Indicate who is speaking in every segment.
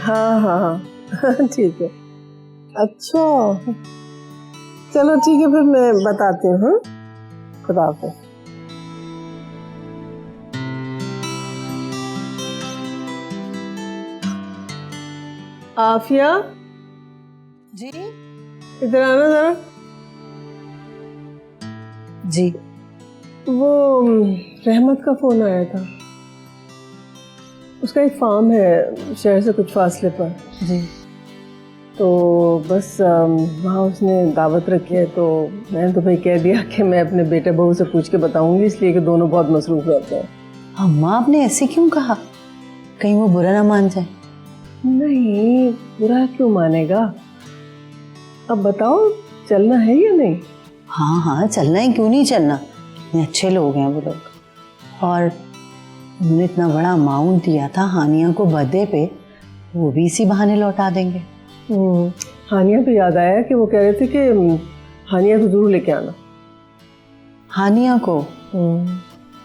Speaker 1: हाँ हाँ हाँ ठीक है। अच्छा चलो ठीक है, फिर मैं बताती हूँ। खुदा हाफिज़। आफिया
Speaker 2: जी
Speaker 1: इधर आना जरा।
Speaker 2: जी।
Speaker 1: वो रहमत का फोन आया था। उसका एक फार्म है शहर से कुछ फासले पर।
Speaker 2: जी।
Speaker 1: तो बस वहाँ उसने दावत रखी है, तो मैंने तो भाई कह दिया कि मैं अपने बेटे बहू से पूछ के बताऊंगी, इसलिए कि दोनों बहुत मसरूफ रहते हैं।
Speaker 2: अम्मा आपने ऐसे क्यों कहा? कहीं वो बुरा ना मान जाए।
Speaker 1: नहीं, बुरा क्यों मानेगा। अब बताओ चलना है या नहीं?
Speaker 2: हाँ हाँ चलना है, क्यों नहीं चलना। इतने अच्छे लोग हैं वो लोग, और उन्होंने इतना बड़ा अमाउंट दिया था हानिया को बर्थडे पे, वो भी इसी बहाने लौटा देंगे।
Speaker 1: हानिया पे याद आया कि वो कह रहे थे कि हानिया को जरूर लेके आना।
Speaker 2: हानिया को?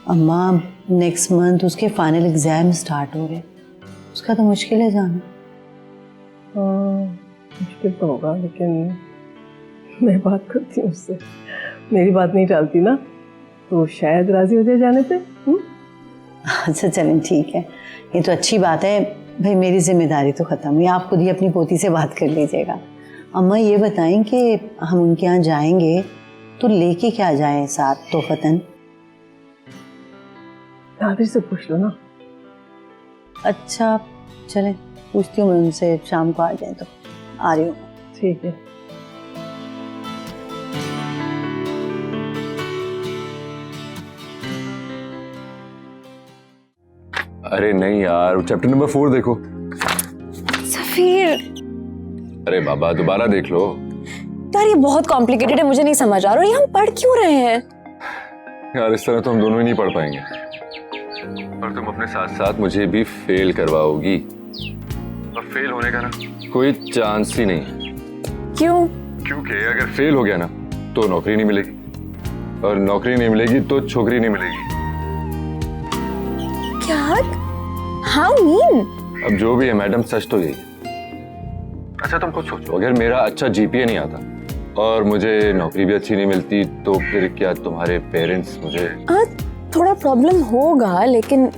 Speaker 2: अम्मा नेक्स्ट मंथ उसके फाइनल एग्जाम स्टार्ट हो रहे, उसका तो मुश्किल है जाना।
Speaker 1: मुश्किल तो होगा, लेकिन मैं बात करती हूँ उससे। मेरी बात नहीं टालती ना, तो शायद राजी हो जाए जाने पे।
Speaker 2: अच्छा चलें ठीक है, ये तो अच्छी बात है भाई, मेरी जिम्मेदारी तो खत्म हुई, आप खुद ही अपनी पोती से बात कर लीजिएगा। अम्मा ये बताएं कि हम उनके यहाँ जाएंगे तो लेके क्या जाएं साथ तोहफतन?
Speaker 1: नादिर से पूछ लो ना।
Speaker 2: अच्छा चलें, पूछती हूँ मैं उनसे, शाम को आ जाए तो आ रही हूँ।
Speaker 1: ठीक है।
Speaker 3: अरे नहीं यार, चैप्टर नंबर 4 देखो।
Speaker 4: सफीर,
Speaker 3: अरे बाबा दोबारा देख लो
Speaker 4: यार ये बहुत कॉम्प्लिकेटेड है, मुझे नहीं समझ आ रहा, ये हम पढ़ क्यों रहे हैं?
Speaker 3: यार। इस तरह तो हम दोनों ही नहीं पढ़ पाएंगे, और तुम अपने साथ साथ मुझे भी फेल करवाओगी, और फेल होने का ना कोई चांस ही नहीं है।
Speaker 4: क्यों?
Speaker 3: क्योंकि अगर फेल हो गया ना तो नौकरी नहीं मिलेगी, और नौकरी नहीं मिलेगी तो छोकरी नहीं मिलेगी।
Speaker 4: क्या? How mean?
Speaker 3: अब जो भी है मैडम, सच तो यही है। अच्छा तुम खुद सोचो, अगर मेरा अच्छा जीपीए नहीं आता और मुझे नौकरी भी अच्छी नहीं मिलती, तो फिर क्या तुम्हारे पेरेंट्स मुझे...
Speaker 4: थोड़ा प्रॉब्लम होगा, लेकिन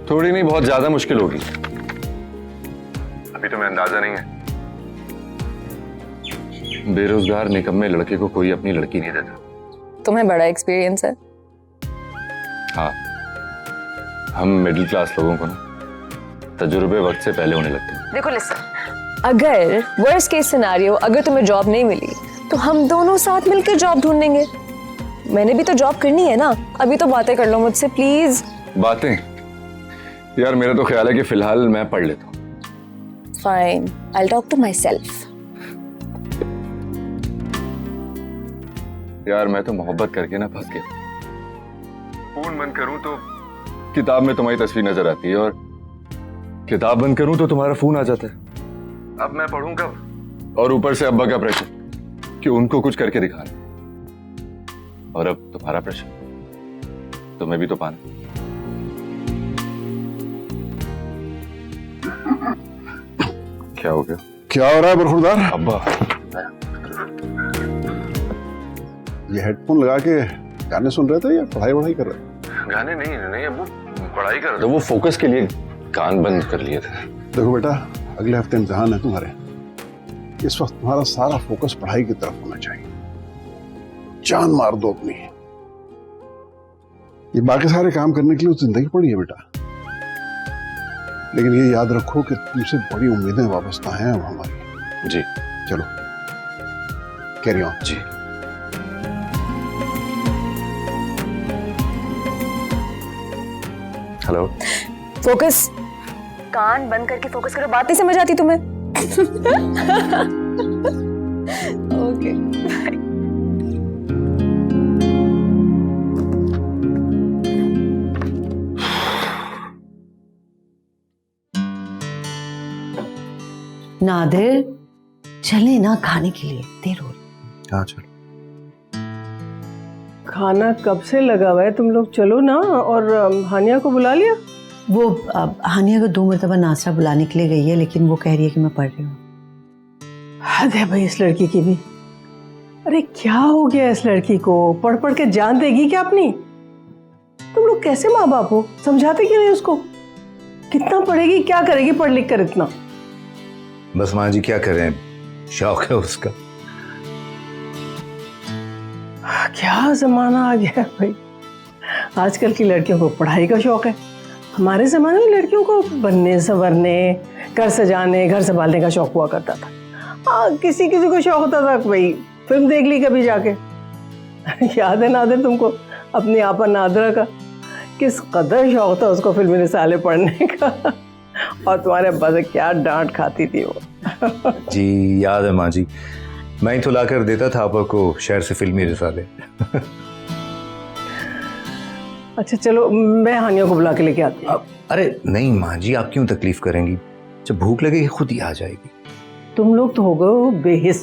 Speaker 3: थोड़ी नहीं, बहुत ज्यादा मुश्किल होगी। अभी तुम्हें अंदाजा नहीं है, बेरोजगार निकम्मे लड़के को कोई अपनी लड़की नहीं देता।
Speaker 4: तुम्हें बड़ा एक्सपीरियंस है।
Speaker 3: हाँ, हम मिडिल क्लास लोगों को ना तजुर्बे वक्त से पहले होने लगते हैं।
Speaker 4: देखो लिसन, अगर वर्स्ट केस सिनेरियो, अगर तुम्हें जॉब नहीं मिली तो हम दोनों साथ मिलकर जॉब ढूंढेंगे। मैंने भी तो जॉब करनी है ना। अभी तो बातें कर लो मुझसे प्लीज।
Speaker 3: बातें? यार मेरा तो ख्याल है कि फिलहाल मैं पढ़ लेता हूँ।
Speaker 4: Fine, I will talk to myself.
Speaker 3: यार मैं तो मोहब्बत करके ना फंस गया। फोन बंद करूं तो किताब में तुम्हारी तस्वीर नजर आती है, और किताब बंद करूं तो तुम्हारा फोन आ जाता है। अब मैं पढ़ूं कब? और ऊपर से अब्बा का प्रेशर कि उनको कुछ करके दिखाना, और अब तुम्हारा प्रेशर, तुम्हें भी तो पाना। क्या हो गया?
Speaker 5: क्या हो रहा है बरखुरदार?
Speaker 3: अब्बा
Speaker 5: ये हेडफोन लगा के गाने सुन रहे थे या पढ़ाई वढ़ाई कर रहे थे?
Speaker 3: गाने नहीं अब्बू, पढ़ाई कर रहे थे। वो फोकस के लिए कान बंद कर लिए थे।
Speaker 5: देखो बेटा, अगले हफ्ते इम्तिहान है तुम्हारे। इस वक्त तुम्हारा सारा फोकस पढ़ाई की तरफ होना चाहिए। जान मार दो अपनी। ये बाकी सारे काम करने के लिए जिंदगी पड़ी है बेटा, लेकिन ये याद रखो कि तुमसे बड़ी उम्मीदें वाबस्ता हैं अब हमारी।
Speaker 3: जी
Speaker 5: चलो कैरी ऑन।
Speaker 3: जी। हेलो।
Speaker 4: फोकस, कान बंद करके फोकस करो, बात नहीं समझ आती तुम्हें? Okay bye.
Speaker 2: नादिर चले ना खाने के लिए, देर हो रही।
Speaker 5: हाँ चलो।
Speaker 1: खाना कब से लगा हुआ है, तुम लोग चलो ना। और हानिया को बुला लिया?
Speaker 2: वो हानिया को 2 मरतबा नासरा बुलाने के लिए गई है, लेकिन वो कह रही है कि मैं पढ़ रही हूँ।
Speaker 1: हद है भाई इस लड़की की भी। अरे क्या हो गया इस लड़की को, पढ़ पढ़ के जान देगी क्या अपनी? तुम लोग कैसे माँ बाप हो, समझाते क्यों नहीं उसको? कितना पढ़ेगी, क्या करेगी पढ़ लिख कर इतना?
Speaker 6: बस माँ जी क्या करें, शौक है उसका।
Speaker 1: क्या जमाना आ गया है भाई, आजकल की लड़कियों को पढ़ाई का शौक है। हमारे जमाने में लड़कियों को बनने संवरने, घर सजाने, घर संभालने का शौक हुआ करता था। हाँ, किसी किसी को शौक होता था भाई फिल्म देख ली कभी जाके। याद है नादिर तुमको अपनी आपा नादरा का, किस कदर शौक था उसको फिल्मी रिसाले पढ़ने का। और तुम्हारे अब्बा से क्या डांट खाती थी वो।
Speaker 6: जी याद है माँ जी, मैं ही तो ला कर देता था आपा को शहर से फिल्मी रिसाले।
Speaker 1: अच्छा चलो, मैं हानिया को बुला के लेके आती हूँ।
Speaker 6: अरे नहीं माँ जी, आप क्यों तकलीफ करेंगी, जब भूख लगेगी खुद ही आ जाएगी।
Speaker 1: तुम लोग तो हो गए बेहिस,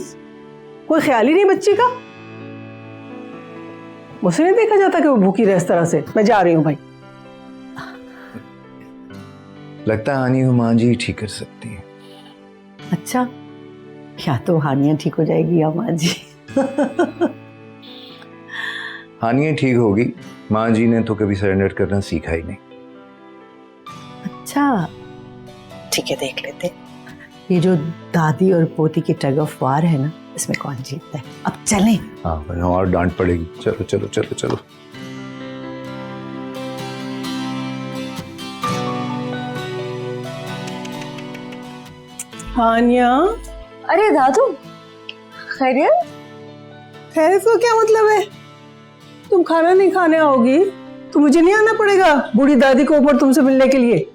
Speaker 1: कोई ख्याल ही नहीं बच्ची का। मुझसे नहीं देखा जाता कि वो भूखी रहे इस तरह से। मैं जा रही हूँ भाई।
Speaker 6: लगता है हानिया को माँ जी ठीक कर सकती है।
Speaker 2: अच्छा, या तो हानिया ठीक हो जाएगी या माँ जी।
Speaker 6: हानिया ठीक होगी, माँ जी ने तो कभी सरेंडर करना सीखा ही नहीं।
Speaker 2: अच्छा ठीक है, देख लेते ये जो दादी और पोती की टग ऑफ वार है ना, इसमें कौन जीतता है। अब चलें।
Speaker 6: हाँ वरना और डांट पड़ेगी। चलो चलो चलो चलो।
Speaker 1: हानिया,
Speaker 4: अरे दादू, खैरियत?
Speaker 1: खैर तो क्या मतलब है? तुम खाना नहीं खाने आओगी तो मुझे नहीं आना पड़ेगा बूढ़ी दादी को ऊपर तुमसे मिलने के लिए?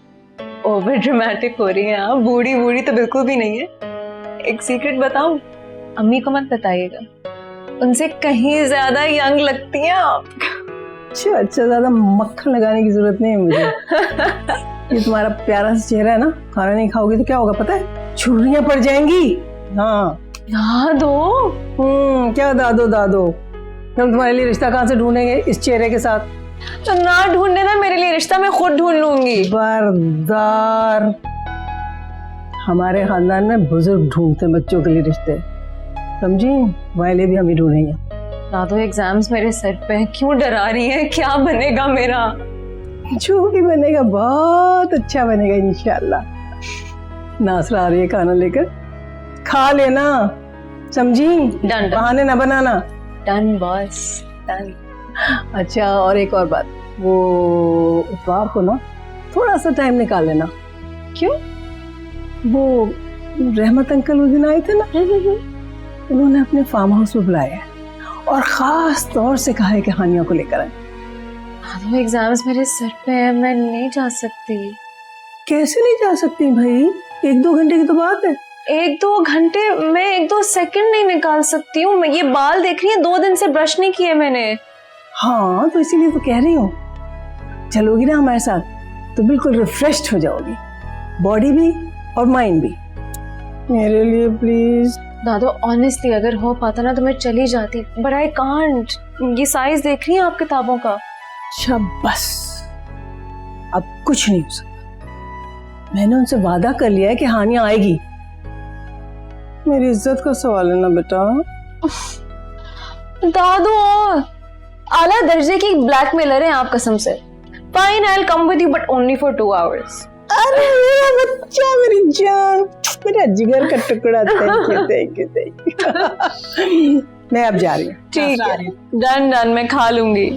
Speaker 4: ओवर ड्रामेटिक हो रही हैं आप। बूढ़ी बूढ़ी तो बिल्कुल भी नहीं है। एक सीक्रेट बताऊं, अम्मी को मत बताइएगा, उनसे कहीं ज्यादा यंग लगती हैं आप।
Speaker 1: अच्छा अच्छा, ज्यादा मक्खन लगाने की जरूरत नहीं है मुझे। ये तुम्हारा प्यारा सा चेहरा है ना, खाना नहीं खाओगी तो क्या होगा पता है? छुरियां पड़ जाएंगी। हाँ
Speaker 4: दादो,
Speaker 1: क्या दादो दादो, हम तुम्हारे लिए रिश्ता कहाँ से ढूंढेंगे इस चेहरे के साथ?
Speaker 4: तो ना ढूंढने ना मेरे लिए रिश्ता, मैं खुद ढूंढ लूंगी।
Speaker 1: बरदार, हमारे खानदान में बुजुर्ग ढूंढते बच्चों के लिए रिश्ते, समझी? हमारे लिए भी हम ही ढूंढेंगे।
Speaker 4: दादो, एग्जाम्स मेरे सर पे हैं, क्यों डरा रही है? क्या बनेगा मेरा?
Speaker 1: जो भी बनेगा बहुत अच्छा बनेगा इंशाल्लाह। नासरा आ रही है खाना लेकर, खा लेना, समझी?
Speaker 4: डन
Speaker 1: बहाने ना बनाना।
Speaker 4: Done boss, done.
Speaker 1: अच्छा, और एक और बात, वो इतवार को ना थोड़ा सा टाइम निकाल लेना।
Speaker 4: क्यों?
Speaker 1: वो रहमत अंकल उस दिन आए थे ना, उन्होंने अपने फार्म हाउस में बुलाया है और खास तौर से कहा है कि हानिया को लेकर आए।
Speaker 4: दादो, एग्जाम्स मेरे सर पे है, मैं नहीं जा सकती।
Speaker 1: कैसे नहीं जा सकती भाई? 1-2 घंटे की तो बात है।
Speaker 4: 1-2 घंटे? मैं 1-2 सेकंड नहीं निकाल सकती हूँ। मैं ये बाल देख रही है, 2 दिन से ब्रश नहीं किए मैंने।
Speaker 1: हाँ तो इसीलिए तो कह रही हूँ, चलोगी ना हमारे साथ तो बिल्कुल रिफ्रेश्ड हो जाओगी, बॉडी भी और माइंड भी। मेरे लिए प्लीज।
Speaker 4: दादो, ऑनेस्टली अगर हो पाता ना तो मैं चली जाती, बट आई कांट। ये साइज देख रही हैं आप किताबों का?
Speaker 1: शाबाश, अब कुछ नहीं हो सकता। मैंने उनसे वादा कर लिया है कि हानिया आएगी। मेरी इज्जत का सवाल है ना बेटा।
Speaker 4: दादू, आला दर्जे की ब्लैकमेलर हैं आप कसम से। Fine, I will come with you but only for 2 hours।
Speaker 1: अरे मेरा बच्चा, मेरी जान, मेरा जिगर का टुकड़ा। Thank you. मैं अब जा रही हूँ।
Speaker 4: ठीक है, डन डन, मैं खा लूंगी।